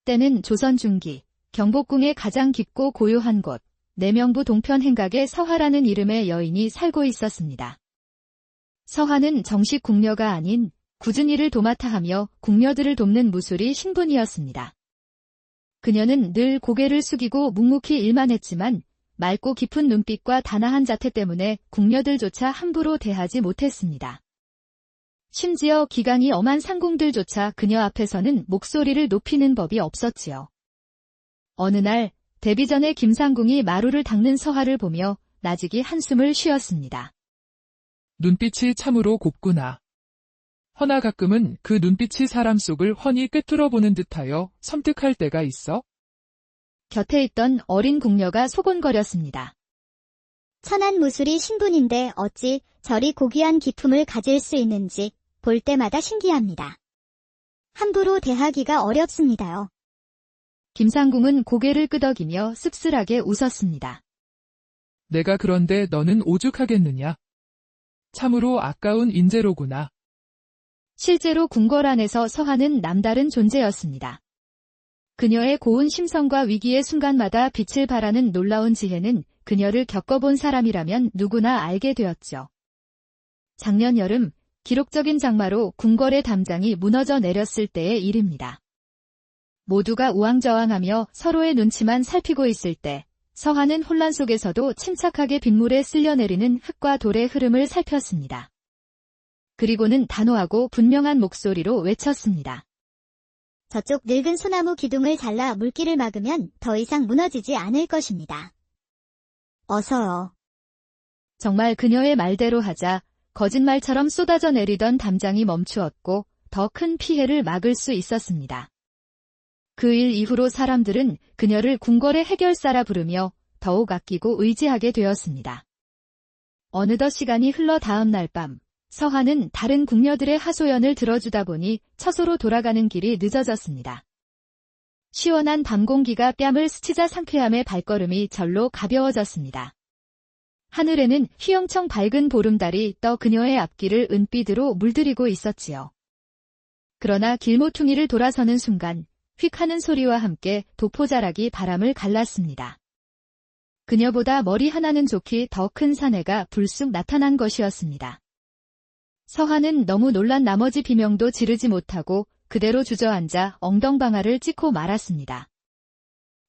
때는 조선 중기, 경복궁의 가장 깊고 고요한 곳, 내명부 동편 행각에 서화라는 이름의 여인이 살고 있었습니다. 서화는 정식 궁녀가 아닌 굳은 일을 도맡아 하며 궁녀들을 돕는 무술이 신분이었습니다. 그녀는 늘 고개를 숙이고 묵묵히 일만 했지만 맑고 깊은 눈빛과 단아한 자태 때문에 궁녀들조차 함부로 대하지 못했습니다. 심지어 기강이 엄한 상궁들조차 그녀 앞에서는 목소리를 높이는 법이 없었지요. 어느 날 데뷔 전에 김상궁이 마루를 닦는 서화를 보며 나직이 한숨을 쉬었습니다. 눈빛이 참으로 곱구나. 허나 가끔은 그 눈빛이 사람 속을 훤히 꿰뚫어 보는 듯하여 섬뜩할 때가 있어? 곁에 있던 어린 궁녀가 소곤거렸습니다. 천한 무술이 신분인데 어찌 저리 고귀한 기품을 가질 수 있는지 볼 때마다 신기합니다. 함부로 대하기가 어렵습니다요. 김상궁은 고개를 끄덕이며 씁쓸하게 웃었습니다. 내가 그런데 너는 오죽하겠느냐? 참으로 아까운 인재로구나. 실제로 궁궐 안에서 서화는 남다른 존재였습니다. 그녀의 고운 심성과 위기의 순간마다 빛을 발하는 놀라운 지혜는 그녀를 겪어본 사람이라면 누구나 알게 되었죠. 작년 여름, 기록적인 장마로 궁궐의 담장이 무너져 내렸을 때의 일입니다. 모두가 우왕좌왕하며 서로의 눈치만 살피고 있을 때 서화는 혼란 속에서도 침착하게 빗물에 쓸려내리는 흙과 돌의 흐름을 살폈습니다. 그리고는 단호하고 분명한 목소리로 외쳤습니다. 저쪽 늙은 소나무 기둥을 잘라 물길을 막으면 더 이상 무너지지 않을 것입니다. 어서요. 정말 그녀의 말대로 하자 거짓말처럼 쏟아져 내리던 담장이 멈추었고 더 큰 피해를 막을 수 있었습니다. 그 일 이후로 사람들은 그녀를 궁궐의 해결사라 부르며 더욱 아끼고 의지하게 되었습니다. 어느덧 시간이 흘러 다음 날 밤, 서화는 다른 궁녀들의 하소연을 들어주다 보니 처소로 돌아가는 길이 늦어졌습니다. 시원한 밤 공기가 뺨을 스치자 상쾌함의 발걸음이 절로 가벼워졌습니다. 하늘에는 휘영청 밝은 보름달이 떠 그녀의 앞길을 은빛으로 물들이고 있었지요. 그러나 길모퉁이를 돌아서는 순간 휙 하는 소리와 함께 도포자락이 바람을 갈랐습니다. 그녀보다 머리 하나는 좋기 더 큰 사내가 불쑥 나타난 것이었습니다. 서화는 너무 놀란 나머지 비명도 지르지 못하고 그대로 주저앉아 엉덩방아를 찍고 말았습니다.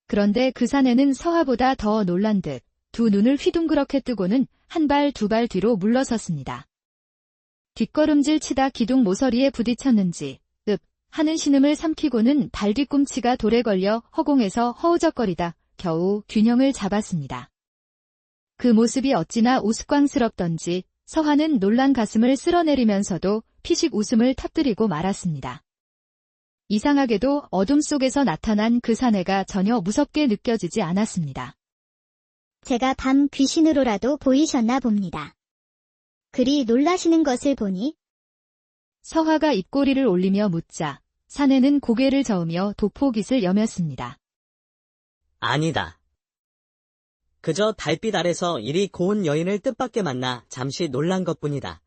그런데 그 사내는 서화보다 더 놀란 듯 두 눈을 휘둥그렇게 뜨고는 한 발 두 발 뒤로 물러섰습니다. 뒷걸음질 치다 기둥 모서리에 부딪혔는지 읍 하는 신음을 삼키고는 발 뒤꿈치가 돌에 걸려 허공에서 허우적거리다 겨우 균형을 잡았습니다. 그 모습이 어찌나 우스꽝스럽던지 서화는 놀란 가슴을 쓸어내리면서도 피식 웃음을 터뜨리고 말았습니다. 이상하게도 어둠 속에서 나타난 그 사내가 전혀 무섭게 느껴지지 않았습니다. 제가 밤 귀신으로라도 보이셨나 봅니다. 그리 놀라시는 것을 보니 서화가 입꼬리를 올리며 묻자 사내는 고개를 저으며 도포깃을 여몄습니다. 아니다. 그저 달빛 아래서 이리 고운 여인을 뜻밖에 만나 잠시 놀란 것뿐이다.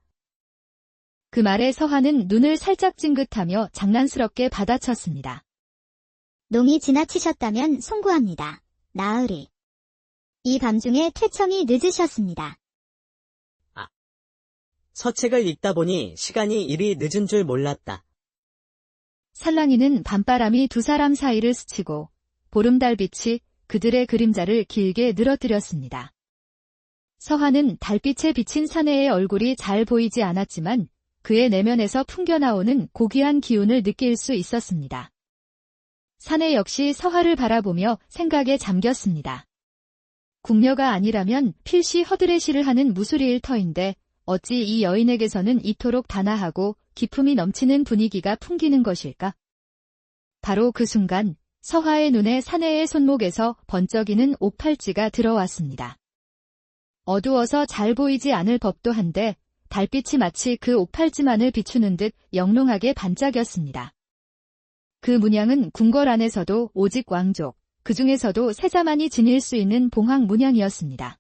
그 말에 서화는 눈을 살짝 찡긋하며 장난스럽게 받아쳤습니다. 농이 지나치셨다면 송구합니다. 나으리. 이 밤중에 퇴청이 늦으셨습니다. 서책을 읽다 보니 시간이 이리 늦은 줄 몰랐다. 살랑이는 밤바람이 두 사람 사이를 스치고 보름달빛이 그들의 그림자를 길게 늘어뜨렸습니다. 서화는 달빛에 비친 사내의 얼굴이 잘 보이지 않았지만 그의 내면에서 풍겨나오는 고귀한 기운을 느낄 수 있었습니다. 사내 역시 서화를 바라보며 생각에 잠겼습니다. 궁녀가 아니라면 필시 허드레시를 하는 무술이일 터인데 어찌 이 여인에게서는 이토록 단아하고 기품이 넘치는 분위기가 풍기는 것일까? 바로 그 순간 서화의 눈에 사내의 손목에서 번쩍이는 옥팔찌가 들어왔습니다. 어두워서 잘 보이지 않을 법도 한데 달빛이 마치 그 옥팔찌만을 비추는 듯 영롱하게 반짝였습니다. 그 문양은 궁궐 안에서도 오직 왕족, 그 중에서도 세자만이 지닐 수 있는 봉황 문양이었습니다.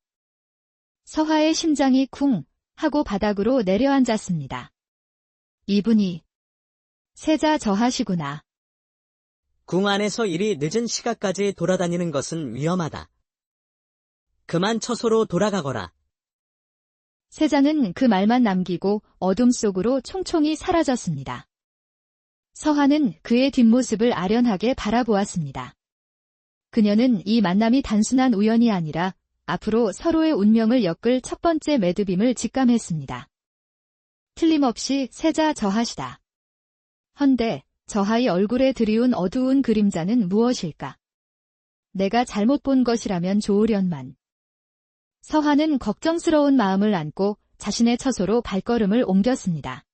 서화의 심장이 쿵 하고 바닥으로 내려앉았습니다. 이분이 세자 저하시구나. 궁 안에서 이리 늦은 시각까지 돌아다니는 것은 위험하다. 그만 처소로 돌아가거라. 세자는 그 말만 남기고 어둠 속으로 총총히 사라졌습니다. 서한은 그의 뒷모습을 아련하게 바라보았습니다. 그녀는 이 만남이 단순한 우연이 아니라 앞으로 서로의 운명을 엮을 첫 번째 매듭임을 직감했습니다. 틀림없이 세자 저하시다. 헌데 저하의 얼굴에 드리운 어두운 그림자는 무엇일까? 내가 잘못 본 것이라면 좋으련만. 서한은 걱정스러운 마음을 안고 자신의 처소로 발걸음을 옮겼습니다.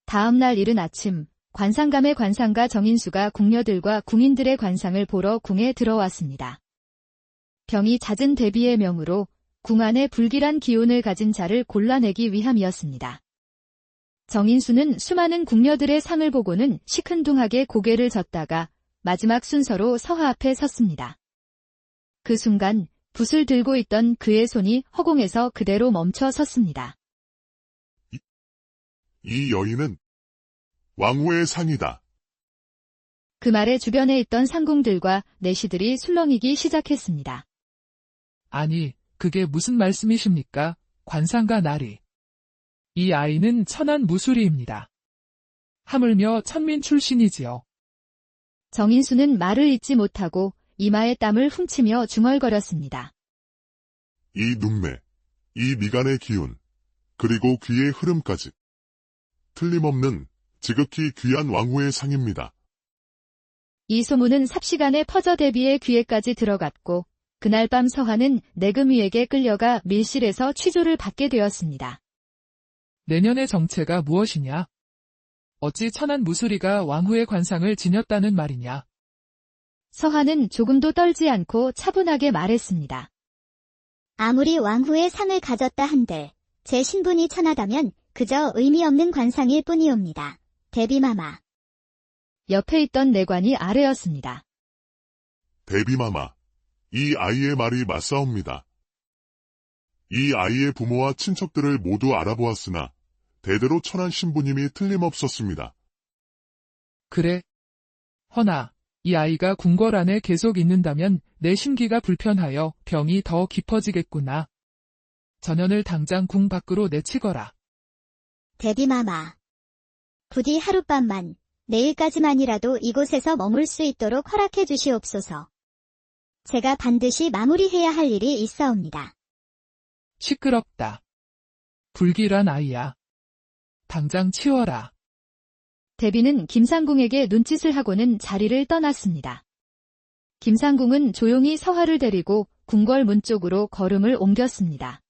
다음 날 이른 아침, 관상감의 관상가 정인수가 궁녀들과 궁인들의 관상을 보러 궁에 들어왔습니다. 병이 잦은 대비의 명으로 궁 안에 불길한 기운을 가진 자를 골라내기 위함이었습니다. 정인수는 수많은 궁녀들의 상을 보고는 시큰둥하게 고개를 젓다가 마지막 순서로 서하 앞에 섰습니다. 그 순간 붓을 들고 있던 그의 손이 허공에서 그대로 멈춰 섰습니다. 이 여인은 왕후의 상이다. 그 말에 주변에 있던 상궁들과 내시들이 술렁이기 시작했습니다. 아니, 그게 무슨 말씀이십니까? 관상가 나리. 이 아이는 천안 무수리입니다. 하물며 천민 출신이지요. 정인수는 말을 잇지 못하고 이마에 땀을 훔치며 중얼거렸습니다. 이 눈매, 이 미간의 기운, 그리고 귀의 흐름까지. 틀림없는 지극히 귀한 왕후의 상입니다. 이 소문은 삽시간에 퍼져 대비의 귀에까지 들어갔고 그날 밤 서한은 내금위에게 끌려가 밀실에서 취조를 받게 되었습니다. 내년의 정체가 무엇이냐? 어찌 천안 무수리가 왕후의 관상을 지녔다는 말이냐? 서한은 조금도 떨지 않고 차분하게 말했습니다. 아무리 왕후의 상을 가졌다 한들 제 신분이 천하다면 그저 의미 없는 관상일 뿐이옵니다. 데비마마. 옆에 있던 내관이 아뢰었습니다. 데비마마, 이 아이의 말이 맞사옵니다. 이 아이의 부모와 친척들을 모두 알아보았으나 대대로 천한 신부님이 틀림없었습니다. 그래. 허나, 이 아이가 궁궐 안에 계속 있는다면 내 심기가 불편하여 병이 더 깊어지겠구나. 전현을 당장 궁 밖으로 내치거라. 데비마마. 부디 하룻밤만, 내일까지만이라도 이곳에서 머물 수 있도록 허락해 주시옵소서. 제가 반드시 마무리해야 할 일이 있사옵니다. 시끄럽다. 불길한 아이야. 당장 치워라. 대비는 김상궁에게 눈짓을 하고는 자리를 떠났습니다. 김상궁은 조용히 서하를 데리고 궁궐 문 쪽으로 걸음을 옮겼습니다.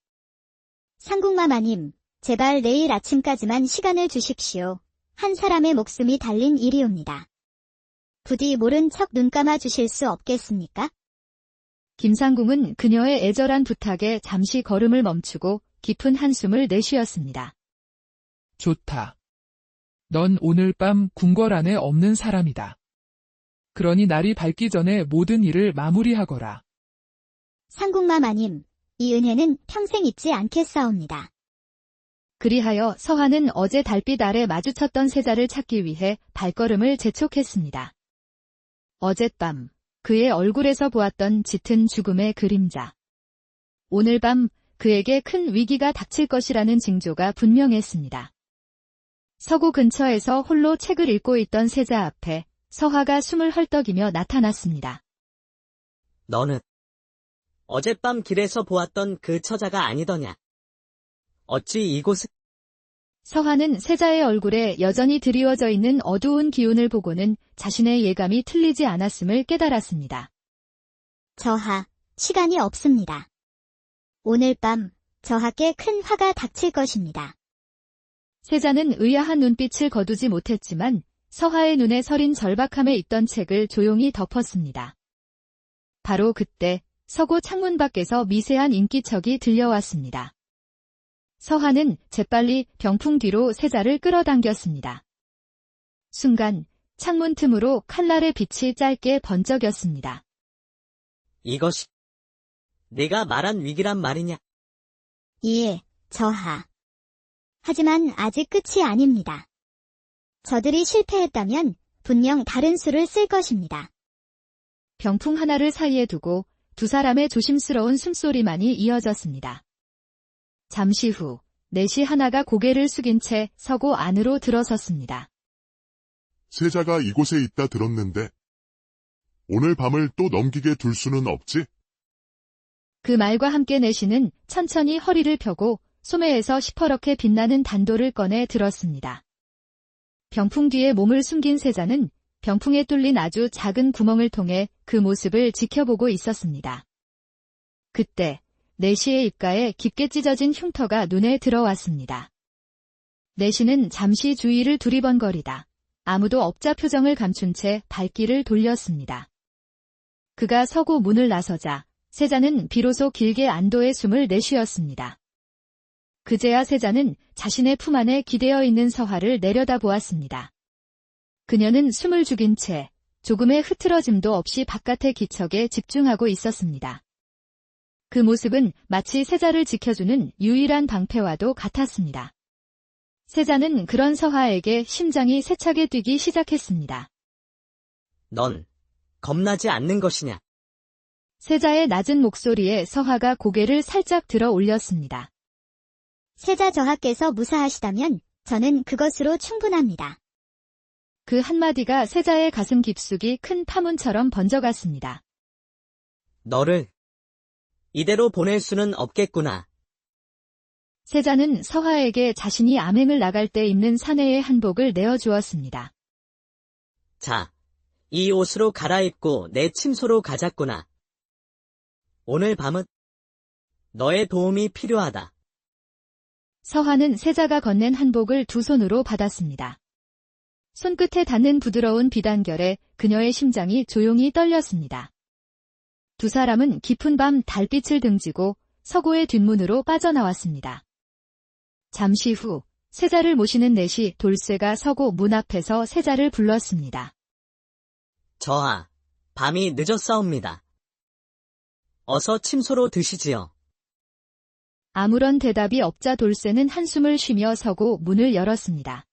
상궁마마님, 제발 내일 아침까지만 시간을 주십시오. 한 사람의 목숨이 달린 일이옵니다. 부디 모른 척 눈 감아 주실 수 없겠습니까? 김상궁은 그녀의 애절한 부탁에 잠시 걸음을 멈추고 깊은 한숨을 내쉬었습니다. 좋다. 넌 오늘 밤 궁궐 안에 없는 사람이다. 그러니 날이 밝기 전에 모든 일을 마무리하거라. 상궁마마님, 이 은혜는 평생 잊지 않겠사옵니다. 그리하여 서한은 어제 달빛 아래 마주쳤던 세자를 찾기 위해 발걸음을 재촉했습니다. 어젯밤 그의 얼굴에서 보았던 짙은 죽음의 그림자. 오늘 밤 그에게 큰 위기가 닥칠 것이라는 징조가 분명했습니다. 서고 근처에서 홀로 책을 읽고 있던 세자 앞에 서하가 숨을 헐떡이며 나타났습니다. 너는 어젯밤 길에서 보았던 그 처자가 아니더냐? 어찌 이곳을... 서하는 세자의 얼굴에 여전히 드리워져 있는 어두운 기운을 보고는 자신의 예감이 틀리지 않았음을 깨달았습니다. 저하, 시간이 없습니다. 오늘 밤 저하께 큰 화가 닥칠 것입니다. 세자는 의아한 눈빛을 거두지 못했지만 서하의 눈에 서린 절박함에 있던 책을 조용히 덮었습니다. 바로 그때 서고 창문 밖에서 미세한 인기척이 들려왔습니다. 서하는 재빨리 병풍 뒤로 세자를 끌어당겼습니다. 순간 창문 틈으로 칼날의 빛이 짧게 번쩍였습니다. 이것이 네가 말한 위기란 말이냐? 예, 저하. 하지만 아직 끝이 아닙니다. 저들이 실패했다면 분명 다른 수를 쓸 것입니다. 병풍 하나를 사이에 두고 두 사람의 조심스러운 숨소리만이 이어졌습니다. 잠시 후 넷이 하나가 고개를 숙인 채 서고 안으로 들어섰습니다. 세자가 이곳에 있다 들었는데 오늘 밤을 또 넘기게 둘 수는 없지? 그 말과 함께 내시는 천천히 허리를 펴고 소매에서 시퍼렇게 빛나는 단도를 꺼내 들었습니다. 병풍 뒤에 몸을 숨긴 세자는 병풍에 뚫린 아주 작은 구멍을 통해 그 모습을 지켜보고 있었습니다. 그때 내시의 입가에 깊게 찢어진 흉터가 눈에 들어왔습니다. 내시는 잠시 주위를 두리번거리다 아무도 없자 표정을 감춘 채 발길을 돌렸습니다. 그가 서고 문을 나서자 세자는 비로소 길게 안도의 숨을 내쉬었습니다. 그제야 세자는 자신의 품 안에 기대어 있는 서화를 내려다보았습니다. 그녀는 숨을 죽인 채 조금의 흐트러짐도 없이 바깥의 기척에 집중하고 있었습니다. 그 모습은 마치 세자를 지켜주는 유일한 방패와도 같았습니다. 세자는 그런 서화에게 심장이 세차게 뛰기 시작했습니다. 넌 겁나지 않는 것이냐? 세자의 낮은 목소리에 서화가 고개를 살짝 들어 올렸습니다. 세자 저하께서 무사하시다면 저는 그것으로 충분합니다. 그 한마디가 세자의 가슴 깊숙이 큰 파문처럼 번져갔습니다. 너를 이대로 보낼 수는 없겠구나. 세자는 서화에게 자신이 암행을 나갈 때 입는 사내의 한복을 내어주었습니다. 자, 이 옷으로 갈아입고 내 침소로 가자꾸나. 오늘 밤은 너의 도움이 필요하다. 서화는 세자가 건넨 한복을 두 손으로 받았습니다. 손끝에 닿는 부드러운 비단결에 그녀의 심장이 조용히 떨렸습니다. 두 사람은 깊은 밤 달빛을 등지고 서고의 뒷문으로 빠져나왔습니다. 잠시 후 세자를 모시는 넷이 돌쇠가 서고 문 앞에서 세자를 불렀습니다. 저하, 밤이 늦었사옵니다. 어서 침소로 드시지요. 아무런 대답이 없자 돌쇠는 한숨을 쉬며 서고 문을 열었습니다.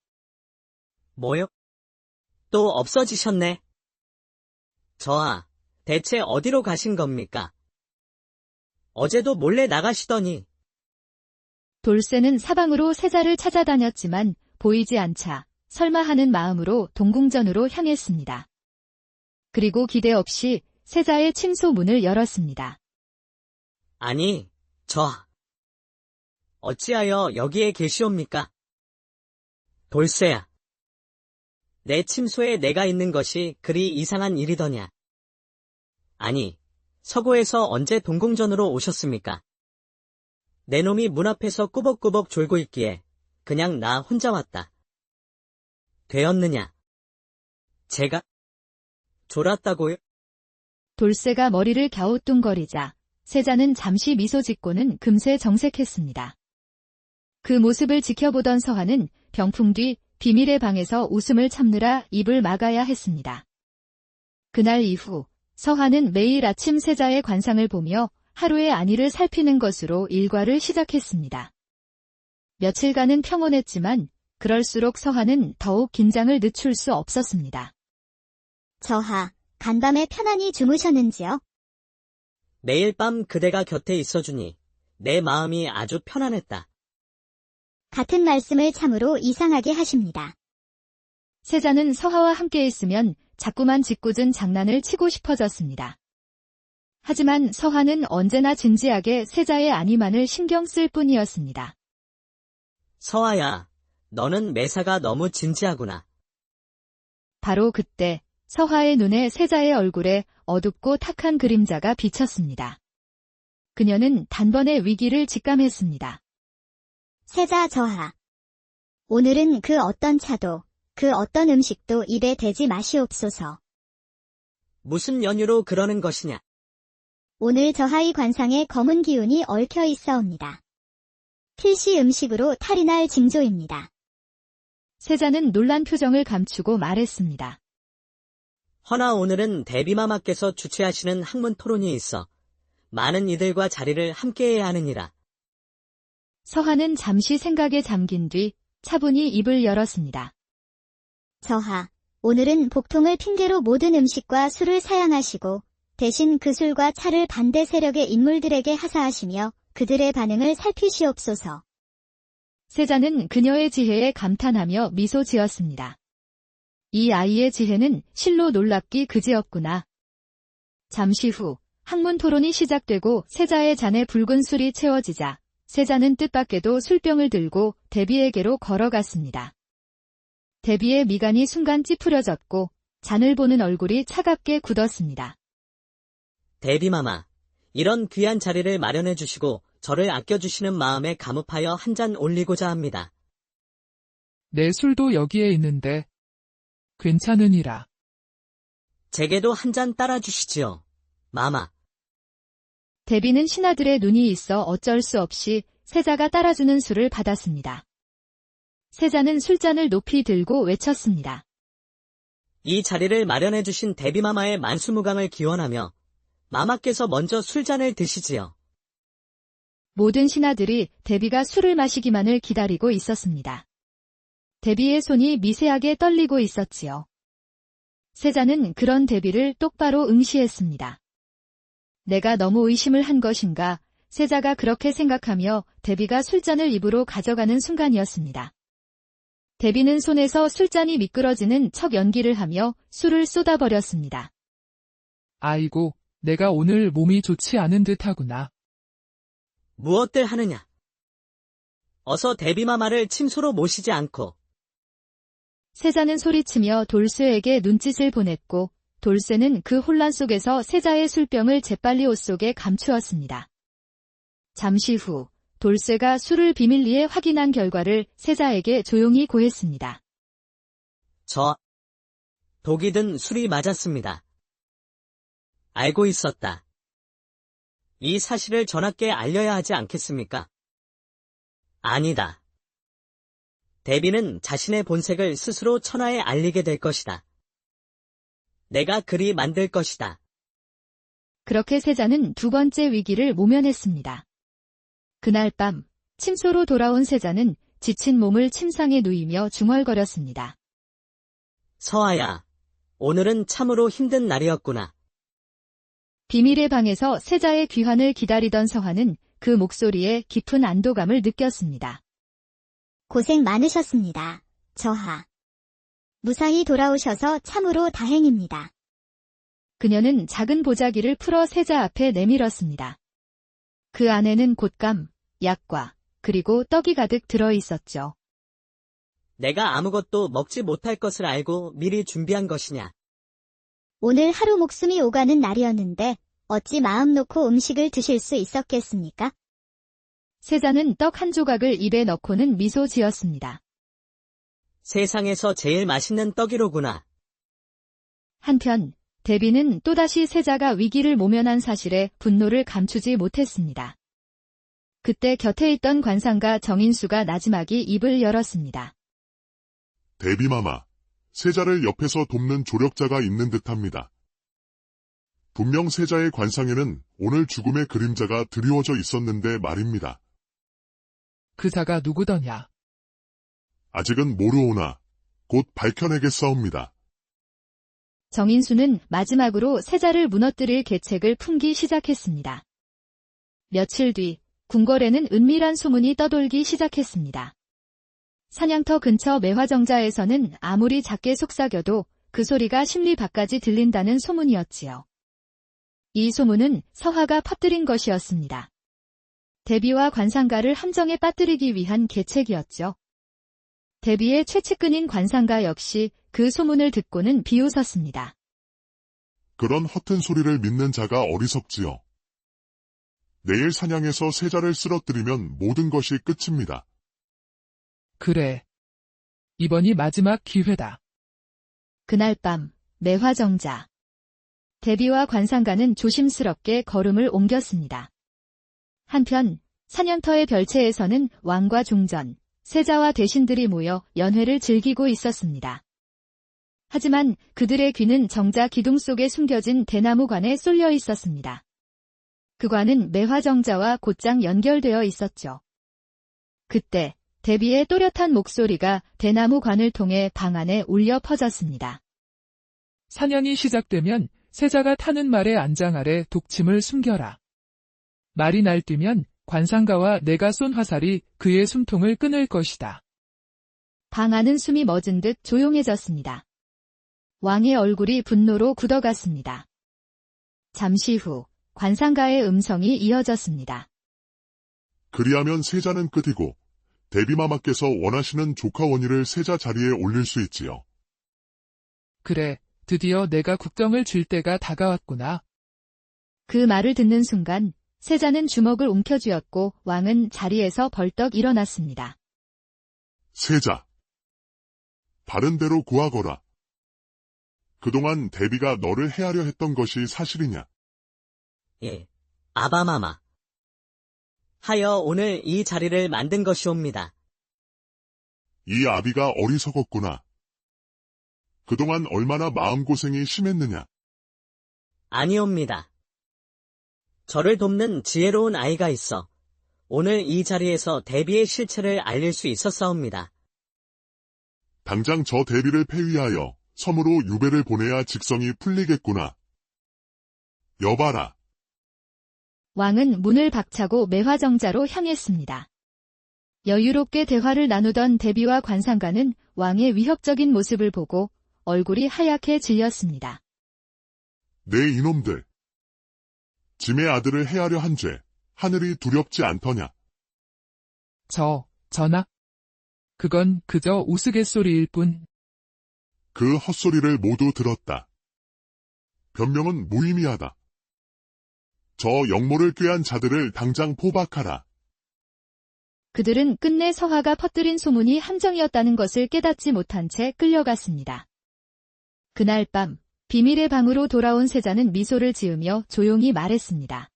뭐요? 또 없어지셨네. 저하, 대체 어디로 가신 겁니까? 어제도 몰래 나가시더니. 돌쇠는 사방으로 세자를 찾아다녔지만 보이지 않자 설마 하는 마음으로 동궁전으로 향했습니다. 그리고 기대 없이 세자의 침소 문을 열었습니다. 아니, 저하. 어찌하여 여기에 계시옵니까? 돌쇠야. 내 침소에 내가 있는 것이 그리 이상한 일이더냐. 아니, 서고에서 언제 동궁전으로 오셨습니까? 내 놈이 문 앞에서 꾸벅꾸벅 졸고 있기에 그냥 나 혼자 왔다. 되었느냐? 제가 졸았다고요? 돌쇠가 머리를 갸우뚱거리자 세자는 잠시 미소 짓고는 금세 정색했습니다. 그 모습을 지켜보던 서화는 병풍 뒤 비밀의 방에서 웃음을 참느라 입을 막아야 했습니다. 그날 이후 서화는 매일 아침 세자의 관상을 보며 하루의 안위를 살피는 것으로 일과를 시작했습니다. 며칠간은 평온했지만 그럴수록 서화는 더욱 긴장을 늦출 수 없었습니다. 저하, 간밤에 편안히 주무셨는지요? 매일 밤 그대가 곁에 있어주니 내 마음이 아주 편안했다. 같은 말씀을 참으로 이상하게 하십니다. 세자는 서화와 함께 있으면 자꾸만 짓궂은 장난을 치고 싶어졌습니다. 하지만 서화는 언제나 진지하게 세자의 안위만을 신경 쓸 뿐이었습니다. 서화야, 너는 매사가 너무 진지하구나. 바로 그때 서화의 눈에 세자의 얼굴에 어둡고 탁한 그림자가 비쳤습니다. 그녀는 단번에 위기를 직감했습니다. 세자 저하. 오늘은 그 어떤 차도, 그 어떤 음식도 입에 대지 마시옵소서. 무슨 연유로 그러는 것이냐? 오늘 저하의 관상에 검은 기운이 얽혀 있사옵니다. 필시 음식으로 탈이 날 징조입니다. 세자는 놀란 표정을 감추고 말했습니다. 허나 오늘은 대비마마께서 주최하시는 학문 토론이 있어 많은 이들과 자리를 함께해야 하느니라. 서화는 잠시 생각에 잠긴 뒤 차분히 입을 열었습니다. 저하, 오늘은 복통을 핑계로 모든 음식과 술을 사양하시고 대신 그 술과 차를 반대 세력의 인물들에게 하사하시며 그들의 반응을 살피시옵소서. 세자는 그녀의 지혜에 감탄하며 미소 지었습니다. 이 아이의 지혜는 실로 놀랍기 그지없구나. 잠시 후 학문 토론이 시작되고 세자의 잔에 붉은 술이 채워지자 세자는 뜻밖에도 술병을 들고 데비에게로 걸어갔습니다. 데비의 미간이 순간 찌푸려졌고 잔을 보는 얼굴이 차갑게 굳었습니다. 데비마마, 이런 귀한 자리를 마련해 주시고 저를 아껴주시는 마음에 감업하여 한 잔 올리고자 합니다. 내 술도 여기에 있는데 괜찮으니라. 제게도 한 잔 따라주시지요, 마마. 데비는 신하들의 눈이 있어 어쩔 수 없이 세자가 따라주는 술을 받았습니다. 세자는 술잔을 높이 들고 외쳤습니다. 이 자리를 마련해 주신 데비마마의 만수무강을 기원하며 마마께서 먼저 술잔을 드시지요. 모든 신하들이 데비가 술을 마시기만을 기다리고 있었습니다. 데비의 손이 미세하게 떨리고 있었지요. 세자는 그런 데비를 똑바로 응시했습니다. 내가 너무 의심을 한 것인가? 세자가 그렇게 생각하며 데비가 술잔을 입으로 가져가는 순간이었습니다. 데비는 손에서 술잔이 미끄러지는 척 연기를 하며 술을 쏟아버렸습니다. 아이고, 내가 오늘 몸이 좋지 않은 듯하구나. 무엇들 하느냐? 어서 데비마마를 침소로 모시지 않고. 세자는 소리치며 돌쇠에게 눈짓을 보냈고 돌쇠는 그 혼란 속에서 세자의 술병을 재빨리 옷 속에 감추었습니다. 잠시 후 돌쇠가 술을 비밀리에 확인한 결과를 세자에게 조용히 고했습니다. 독이 든 술이 맞았습니다. 알고 있었다. 이 사실을 전하께 알려야 하지 않겠습니까? 아니다. 데비는 자신의 본색을 스스로 천하에 알리게 될 것이다. 내가 그리 만들 것이다. 그렇게 세자는 두 번째 위기를 모면했습니다. 그날 밤 침소로 돌아온 세자는 지친 몸을 침상에 누이며 중얼거렸습니다. 서아야, 오늘은 참으로 힘든 날이었구나. 비밀의 방에서 세자의 귀환을 기다리던 서화는 그 목소리에 깊은 안도감을 느꼈습니다. 고생 많으셨습니다. 저하. 무사히 돌아오셔서 참으로 다행입니다. 그녀는 작은 보자기를 풀어 세자 앞에 내밀었습니다. 그 안에는 곶감, 약과, 그리고 떡이 가득 들어있었죠. 내가 아무것도 먹지 못할 것을 알고 미리 준비한 것이냐? 오늘 하루 목숨이 오가는 날이었는데 어찌 마음 놓고 음식을 드실 수 있었겠습니까? 세자는 떡 한 조각을 입에 넣고는 미소 지었습니다. 세상에서 제일 맛있는 떡이로구나. 한편 데비는 또다시 세자가 위기를 모면한 사실에 분노를 감추지 못했습니다. 그때 곁에 있던 관상가 정인수가 나지막이 입을 열었습니다. 데비마마, 세자를 옆에서 돕는 조력자가 있는 듯합니다. 분명 세자의 관상에는 오늘 죽음의 그림자가 드리워져 있었는데 말입니다. 그자가 누구더냐? 아직은 모르오나 곧 밝혀내겠사옵니다. 정인수는 마지막으로 세자를 무너뜨릴 계책을 품기 시작했습니다. 며칠 뒤 궁궐에는 은밀한 소문이 떠돌기 시작했습니다. 사냥터 근처 매화정자에서는 아무리 작게 속삭여도 그 소리가 심리 밖까지 들린다는 소문이었지요. 이 소문은 서화가 퍼뜨린 것이었습니다. 데비와 관상가를 함정에 빠뜨리기 위한 계책이었죠. 데비의 최측근인 관상가 역시 그 소문을 듣고는 비웃었습니다. 그런 허튼 소리를 믿는 자가 어리석지요. 내일 사냥에서 세자를 쓰러뜨리면 모든 것이 끝입니다. 그래. 이번이 마지막 기회다. 그날 밤 매화정자. 데비와 관상가는 조심스럽게 걸음을 옮겼습니다. 한편 사냥터의 별채에서는 왕과 종전, 세자와 대신들이 모여 연회를 즐기고 있었습니다. 하지만 그들의 귀는 정자 기둥 속에 숨겨진 대나무관에 쏠려 있었습니다. 그 관은 매화정자와 곧장 연결되어 있었죠. 그때 데비의 또렷한 목소리가 대나무관을 통해 방 안에 울려 퍼졌습니다. 사냥이 시작되면 세자가 타는 말의 안장 아래 독침을 숨겨라. 말이 날뛰면 관상가와 내가 쏜 화살이 그의 숨통을 끊을 것이다. 방 안은 숨이 멎은 듯 조용해졌습니다. 왕의 얼굴이 분노로 굳어갔습니다. 잠시 후 관상가의 음성이 이어졌습니다. 그리하면 세자는 끝이고 대비마마께서 원하시는 조카 원희를 세자 자리에 올릴 수 있지요. 그래, 드디어 내가 국정을 쥘 때가 다가왔구나. 그 말을 듣는 순간 세자는 주먹을 움켜쥐었고 왕은 자리에서 벌떡 일어났습니다. 세자, 바른 대로 구하거라. 그동안 대비가 너를 해하려 했던 것이 사실이냐? 예, 아바마마. 하여 오늘 이 자리를 만든 것이옵니다. 이 아비가 어리석었구나. 그동안 얼마나 마음고생이 심했느냐? 아니옵니다. 저를 돕는 지혜로운 아이가 있어 오늘 이 자리에서 대비의 실체를 알릴 수 있었사옵니다. 당장 저 대비를 폐위하여 섬으로 유배를 보내야 직성이 풀리겠구나. 여봐라. 왕은 문을 박차고 매화정자로 향했습니다. 여유롭게 대화를 나누던 대비와 관상가는 왕의 위협적인 모습을 보고 얼굴이 하얗게 질렸습니다. 내 이놈들. 짐의 아들을 해하려 한 죄, 하늘이 두렵지 않더냐? 전하. 그건 그저 우스갯소리일 뿐. 그 헛소리를 모두 들었다. 변명은 무의미하다. 저 역모를 꾀한 자들을 당장 포박하라. 그들은 끝내 서화가 퍼뜨린 소문이 함정이었다는 것을 깨닫지 못한 채 끌려갔습니다. 그날 밤 비밀의 방으로 돌아온 세자는 미소를 지으며 조용히 말했습니다.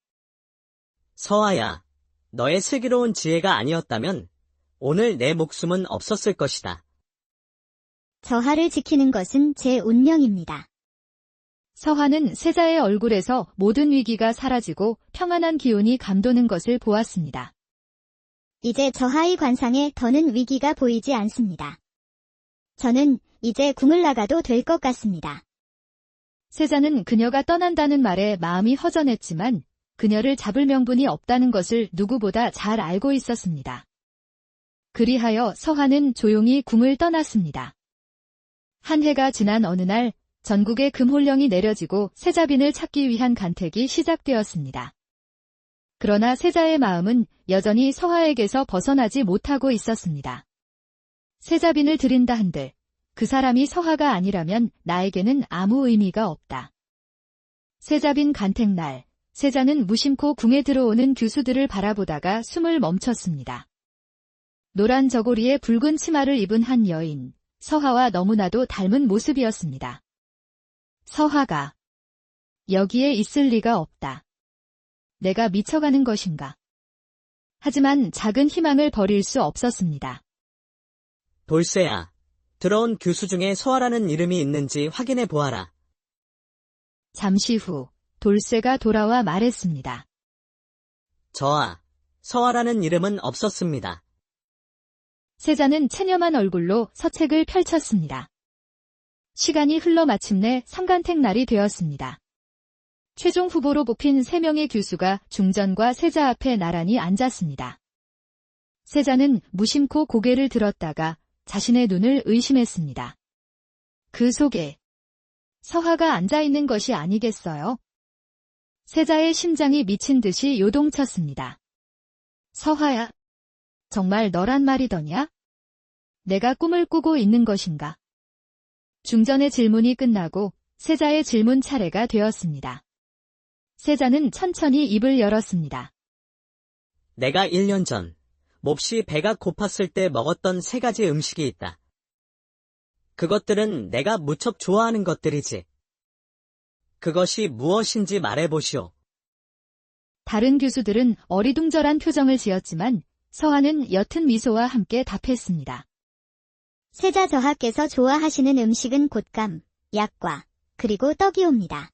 서아야, 너의 슬기로운 지혜가 아니었다면 오늘 내 목숨은 없었을 것이다. 저하를 지키는 것은 제 운명입니다. 서화는 세자의 얼굴에서 모든 위기가 사라지고 평안한 기운이 감도는 것을 보았습니다. 이제 저하의 관상에 더는 위기가 보이지 않습니다. 저는 이제 궁을 나가도 될 것 같습니다. 세자는 그녀가 떠난다는 말에 마음이 허전했지만 그녀를 잡을 명분이 없다는 것을 누구보다 잘 알고 있었습니다. 그리하여 서화는 조용히 궁을 떠났습니다. 한 해가 지난 어느 날 전국에 금홀령이 내려지고 세자빈을 찾기 위한 간택이 시작되었습니다. 그러나 세자의 마음은 여전히 서화에게서 벗어나지 못하고 있었습니다. 세자빈을 드린다 한들 그 사람이 서화가 아니라면 나에게는 아무 의미가 없다. 세자빈 간택날, 세자는 무심코 궁에 들어오는 교수들을 바라보다가 숨을 멈췄습니다. 노란 저고리에 붉은 치마를 입은 한 여인, 서화와 너무나도 닮은 모습이었습니다. 서화가 여기에 있을 리가 없다. 내가 미쳐가는 것인가? 하지만 작은 희망을 버릴 수 없었습니다. 돌쇠야, 들어온 교수 중에 서아라는 이름이 있는지 확인해 보아라. 잠시 후 돌쇠가 돌아와 말했습니다. 저아, 서아라는 이름은 없었습니다. 세자는 체념한 얼굴로 서책을 펼쳤습니다. 시간이 흘러 마침내 상간택 날이 되었습니다. 최종 후보로 뽑힌 3명의 교수가 중전과 세자 앞에 나란히 앉았습니다. 세자는 무심코 고개를 들었다가 자신의 눈을 의심했습니다. 그 속에 서화가 앉아있는 것이 아니겠어요? 세자의 심장이 미친 듯이 요동쳤습니다. 서화야, 정말 너란 말이더냐? 내가 꿈을 꾸고 있는 것인가? 중전의 질문이 끝나고 세자의 질문 차례가 되었습니다. 세자는 천천히 입을 열었습니다. 내가 1년 전 몹시 배가 고팠을 때 먹었던 3가지 음식이 있다. 그것들은 내가 무척 좋아하는 것들이지. 그것이 무엇인지 말해보시오. 다른 교수들은 어리둥절한 표정을 지었지만 서화는 옅은 미소와 함께 답했습니다. 세자 저하께서 좋아하시는 음식은 곶감, 약과, 그리고 떡이옵니다.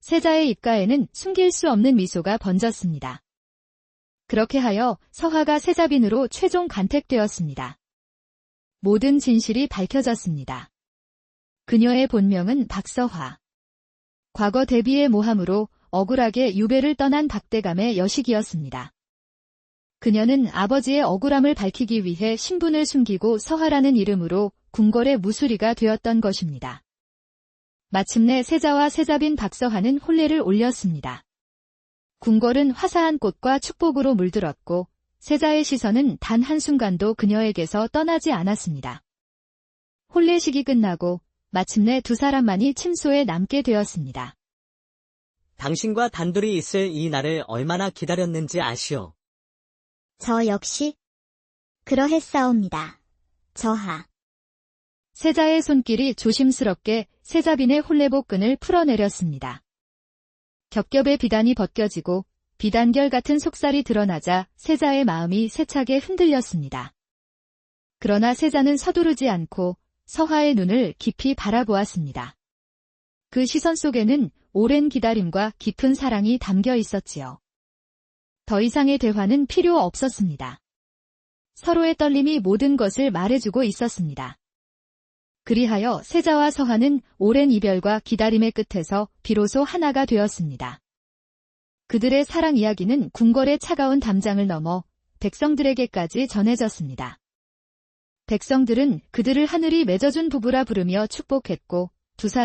세자의 입가에는 숨길 수 없는 미소가 번졌습니다. 그렇게 하여 서화가 세자빈으로 최종 간택되었습니다. 모든 진실이 밝혀졌습니다. 그녀의 본명은 박서화. 과거 대비의 모함으로 억울하게 유배를 떠난 박대감의 여식이었습니다. 그녀는 아버지의 억울함을 밝히기 위해 신분을 숨기고 서화라는 이름으로 궁궐의 무수리가 되었던 것입니다. 마침내 세자와 세자빈 박서화는 혼례를 올렸습니다. 궁궐은 화사한 꽃과 축복으로 물들었고 세자의 시선은 단 한순간도 그녀에게서 떠나지 않았습니다. 혼례식이 끝나고 마침내 두 사람만이 침소에 남게 되었습니다. 당신과 단둘이 있을 이 날을 얼마나 기다렸는지 아시오. 저 역시 그러했사옵니다. 저하. 세자의 손길이 조심스럽게 세자빈의 혼례복끈을 풀어내렸습니다. 겹겹의 비단이 벗겨지고 비단결 같은 속살이 드러나자 세자의 마음이 세차게 흔들렸습니다. 그러나 세자는 서두르지 않고 서화의 눈을 깊이 바라보았습니다. 그 시선 속에는 오랜 기다림과 깊은 사랑이 담겨 있었지요. 더 이상의 대화는 필요 없었습니다. 서로의 떨림이 모든 것을 말해주고 있었습니다. 그리하여 세자와 서화는 오랜 이별과 기다림의 끝에서 비로소 하나가 되었습니다. 그들의 사랑 이야기는 궁궐의 차가운 담장을 넘어 백성들에게까지 전해졌습니다. 백성들은 그들을 하늘이 맺어준 부부라 부르며 축복했고 두 사람